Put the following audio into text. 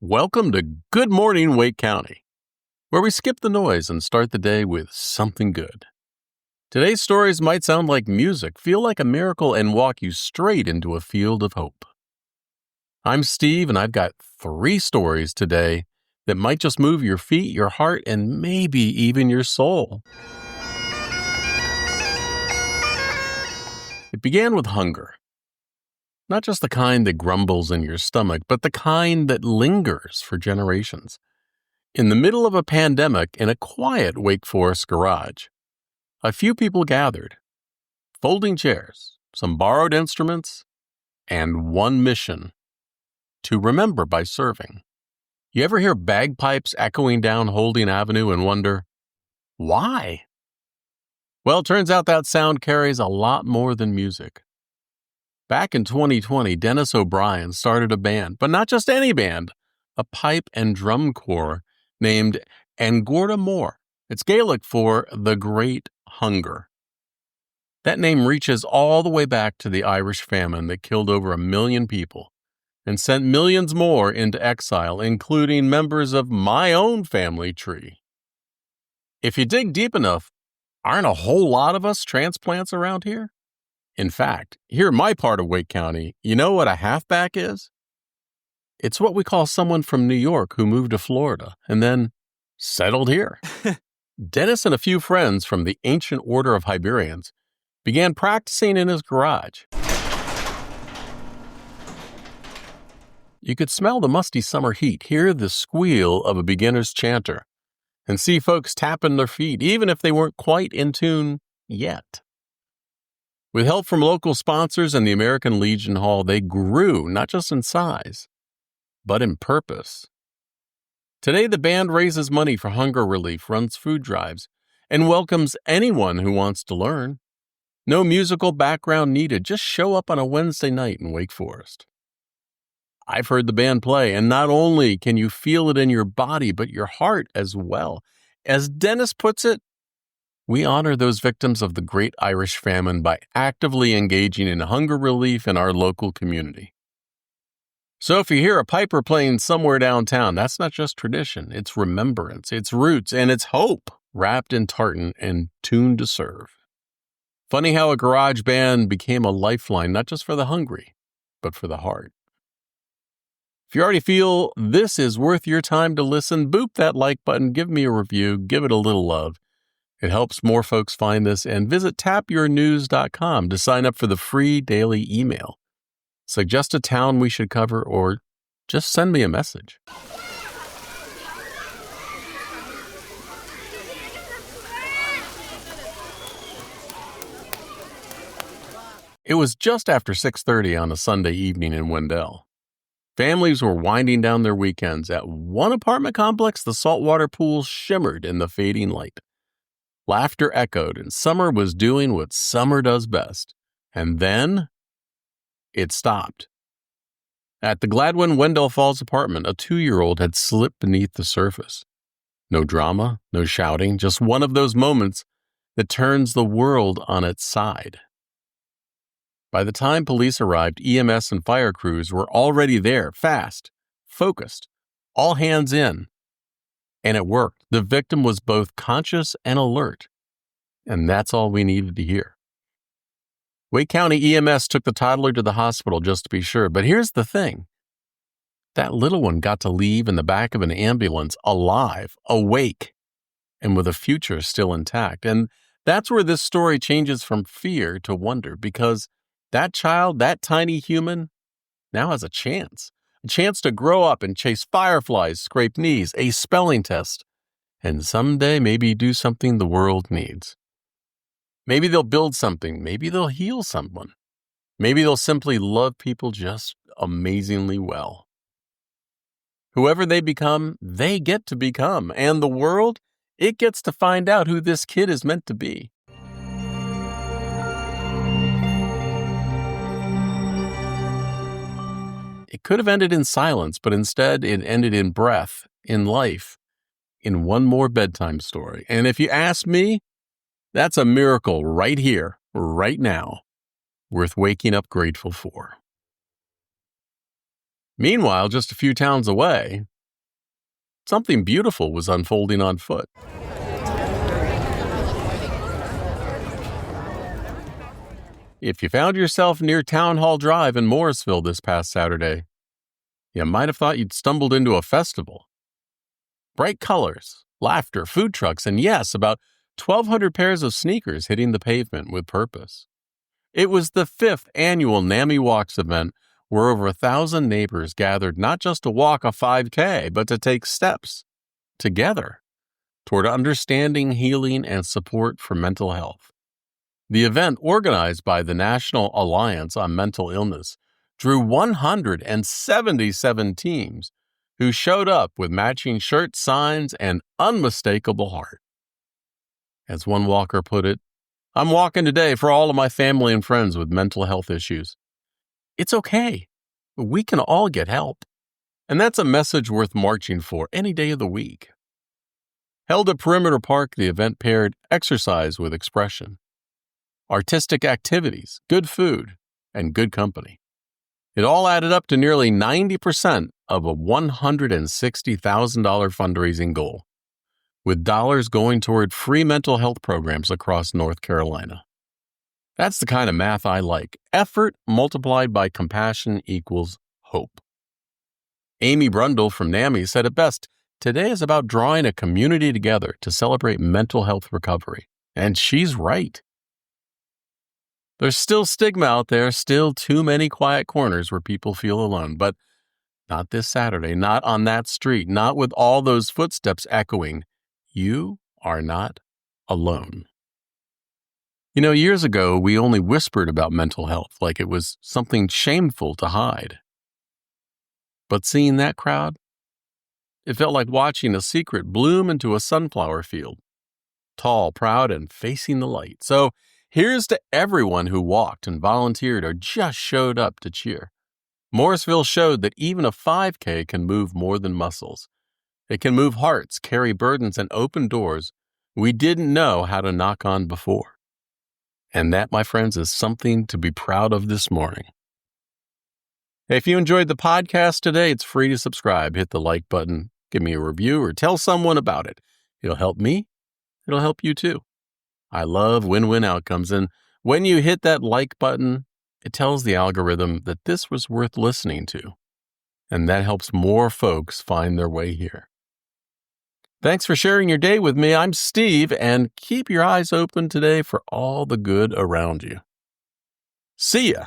Welcome to Good Morning Wake County, where we skip the noise and start the day with something good. Today's stories might sound like music, feel like a miracle, and walk you straight into a field of hope. I'm Steve, and I've got 3 stories today that might just move your feet, your heart, and maybe even your soul. It began with hunger. Not just the kind that grumbles in your stomach, but the kind that lingers for generations. In the middle of a pandemic, in a quiet Wake Forest garage, a few people gathered. Folding chairs, some borrowed instruments, and one mission: to remember by serving. You ever hear bagpipes echoing down Holding Avenue and wonder, why? Well, it turns out that sound carries a lot more than music. Back in 2020, Dennis O'Brien started a band, but not just any band, a pipe and drum corps named An Gorda Mór. It's Gaelic for the Great Hunger. That name reaches all the way back to the Irish famine that killed over 1 million people and sent millions more into exile, including members of my own family tree. If you dig deep enough, aren't a whole lot of us transplants around here? In fact, here in my part of Wake County, you know what a halfback is? It's what we call someone from New York who moved to Florida and then settled here. Dennis and a few friends from the Ancient Order of Hibernians began practicing in his garage. You could smell the musty summer heat, hear the squeal of a beginner's chanter, and see folks tapping their feet, even if they weren't quite in tune yet. With help from local sponsors and the American Legion Hall, they grew not just in size, but in purpose. Today, the band raises money for hunger relief, runs food drives, and welcomes anyone who wants to learn. No musical background needed, just show up on a Wednesday night in Wake Forest. I've heard the band play, and not only can you feel it in your body, but your heart as well. As Dennis puts it, we honor those victims of the Great Irish Famine by actively engaging in hunger relief in our local community. So if you hear a piper playing somewhere downtown, that's not just tradition, it's remembrance, it's roots, and it's hope wrapped in tartan and tuned to serve. Funny how a garage band became a lifeline, not just for the hungry, but for the heart. If you already feel this is worth your time to listen, boop that like button, give me a review, give it a little love. It helps more folks find this, and visit tapyournews.com to sign up for the free daily email. Suggest a town we should cover, or just send me a message. It was just after 6:30 on a Sunday evening in Wendell. Families were winding down their weekends. At one apartment complex, the saltwater pool shimmered in the fading light. Laughter echoed, and summer was doing what summer does best. And then it stopped. At the Gladwin Wendell Falls apartment, a 2-year-old had slipped beneath the surface. No drama, no shouting, just one of those moments that turns the world on its side. By the time police arrived, EMS and fire crews were already there, fast, focused, all hands in. And it worked. The victim was both conscious and alert. And that's all we needed to hear. Wake County EMS took the toddler to the hospital just to be sure. But here's the thing. That little one got to leave in the back of an ambulance alive, awake, and with a future still intact. And that's where this story changes from fear to wonder, because that child, that tiny human, now has a chance to grow up and chase fireflies, scrape knees, ace spelling test, and someday maybe do something the world needs. Maybe they'll build something. Maybe they'll heal someone. Maybe they'll simply love people just amazingly well. Whoever they become, they get to become. And the world, it gets to find out who this kid is meant to be. It could have ended in silence, but instead it ended in breath, in life, in one more bedtime story. And if you ask me, that's a miracle right here, right now, worth waking up grateful for. Meanwhile, just a few towns away, Something beautiful was unfolding on foot. If you found yourself near Town Hall Drive in Morrisville this past Saturday, you might have thought you'd stumbled into a festival. Bright colors, laughter, food trucks, and yes, about 1,200 pairs of sneakers hitting the pavement with purpose. It was the 5th annual NAMI Walks event where over 1,000 neighbors gathered not just to walk a 5K, but to take steps together toward understanding, healing, and support for mental health. The event, organized by the National Alliance on Mental Illness, drew 177 teams who showed up with matching shirts, signs, and unmistakable heart. As one walker put it, "I'm walking today for all of my family and friends with mental health issues. It's okay. We can all get help." And that's a message worth marching for any day of the week. Held at Perimeter Park, the event paired exercise with expression, artistic activities, good food, and good company. It all added up to nearly 90% of a $160,000 fundraising goal, with dollars going toward free mental health programs across North Carolina. That's the kind of math I like. Effort multiplied by compassion equals hope. Amy Brundle from NAMI said it best, "Today is about drawing a community together to celebrate mental health recovery." And she's right. There's still stigma out there, still too many quiet corners where people feel alone, but not this Saturday, not on that street, not with all those footsteps echoing, "You are not alone." Years ago, we only whispered about mental health like it was something shameful to hide. But seeing that crowd, it felt like watching a secret bloom into a sunflower field, tall, proud, and facing the light. So here's to everyone who walked and volunteered or just showed up to cheer. Morrisville showed that even a 5K can move more than muscles. It can move hearts, carry burdens, and open doors we didn't know how to knock on before. And that, my friends, is something to be proud of this morning. If you enjoyed the podcast today, it's free to subscribe. Hit the like button, give me a review, or tell someone about it. It'll help me. It'll help you too. I love win-win outcomes, and when you hit that like button, it tells the algorithm that this was worth listening to, and that helps more folks find their way here. Thanks for sharing your day with me. I'm Steve, and keep your eyes open today for all the good around you. See ya.